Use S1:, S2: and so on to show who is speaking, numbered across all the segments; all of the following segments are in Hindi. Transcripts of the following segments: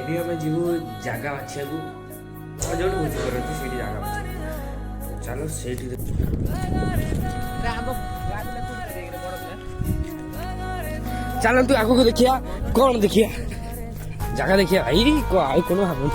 S1: एबी हमें जीवु जगह बाछिया को जो भोजी करती से जगह बाछिया चलो से चलो तू आगो को देखिया कौन देखिया जगह देखिया भाई को आई कोनो भाबू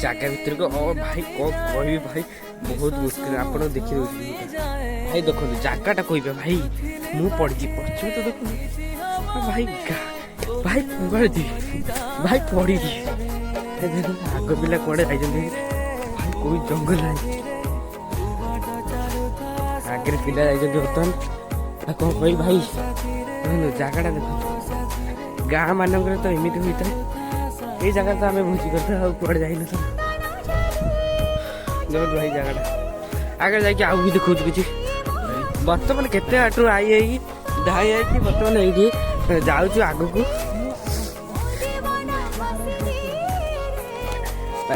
S1: जगह भीतर को भाई को कही भाई बहुत मुश्किल आप देखी भाई देखो जगहटा कह भाई मु पड़ी पछे तो देखो भाई भाई कुआड़े दी भाई पड़ी आग पिला कुआड़े भाई कोई जंगल है आगे पिला बर्तमान कौन कही भाई जगहटा देखो गाँ मानक तो एमती होता है ये जगह तो आम भोजी करते कड़े जाइन भाई जगह आगे जाकि आउ भी देखो कि बर्तमान केते बाटू आई धाई आई बर्तमान ये जाऊँ आग को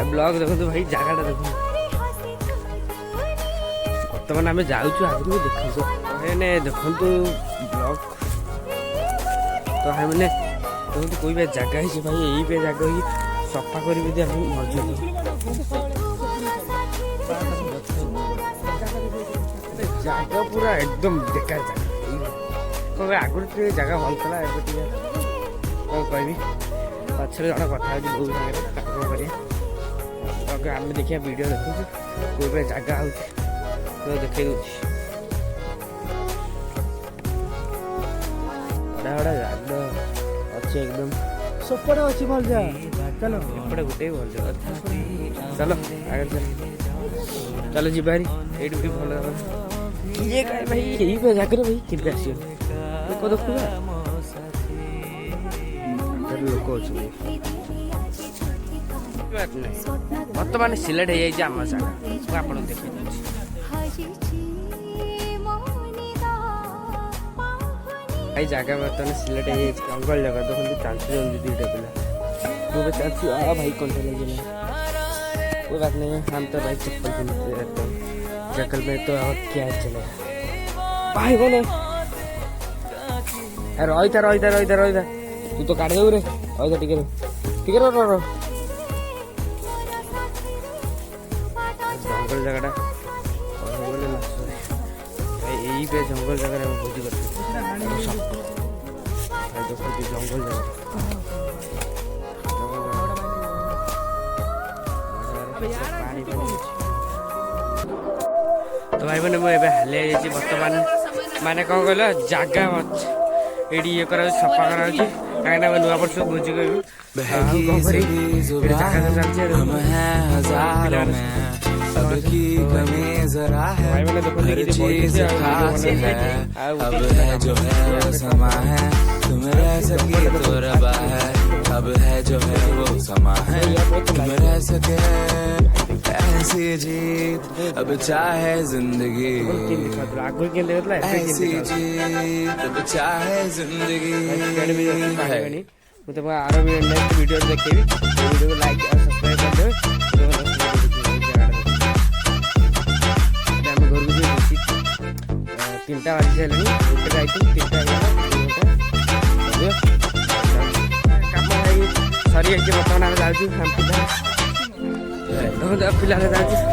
S1: ब्लॉग देखो भाई जगह देखो बर्तमान आम जाऊँ आग को देखो मैंने देखु ब्लॉग तो मैंने देखो कोई भी जगह है भाई यही पे जगह ही सफा कर मजा जगह पूरा एकदम बेकार जगह आगुरी जगह भल था कौन कह पचर जन कथा बहुत जगह आम देखिए वीडियो देखो कोई भी जगह हो देखे बड़ा जगह अच्छे एकदम सपड़े अच्छी भल जा चलो एपटे गोटे भल जा चलो आगे चलो जी भाई ये भल ये भाई यही जगह भाई केवे आस लोक देखु लोक बर्तमान सिलेक्ट हो जाए आम जगह आप देखे भाई जगह बर्तमान सिलेक्ट हो जंगल जगह देखो चालू जल्दी दुईटा पिला मुझे चाहती भाई कौन लगे कोई बात नहीं हम तो भाई चप्पल पहनते रहते हैं जंगल में तो और क्या चले भाई बोले रहीता रहीता रहीता रहीता तू तो काट देऊ रे रहीता टिके रो जंगल जगह यही पे जंगल जगह भोजी करते जंगल जगह तो भाई मैंने मुझे हाले बर्तमान माने कौन कहल जगह ये कर सफा कर कहीं नुआ वर्ष भोजी कर
S2: सबकी कमी जरा है हर चीज खास है अब है जो है वो समा है तुम रह सके तो रबा है अब है जो है वो समा है तुम रह सके ऐसी जीत अब चाहे जिंदगी ऐसी जीत अब चाहे जिंदगी
S1: तो आरो नेक्स्ट वीडियो देखेबी वीडियो को लाइक और सब्सक्राइब कर देबे तीनटा बाजी सारे गोटे जाइए तीनटा कम भाई सरी जाइए बर्तमान आम जाऊँ पिला जाऊँ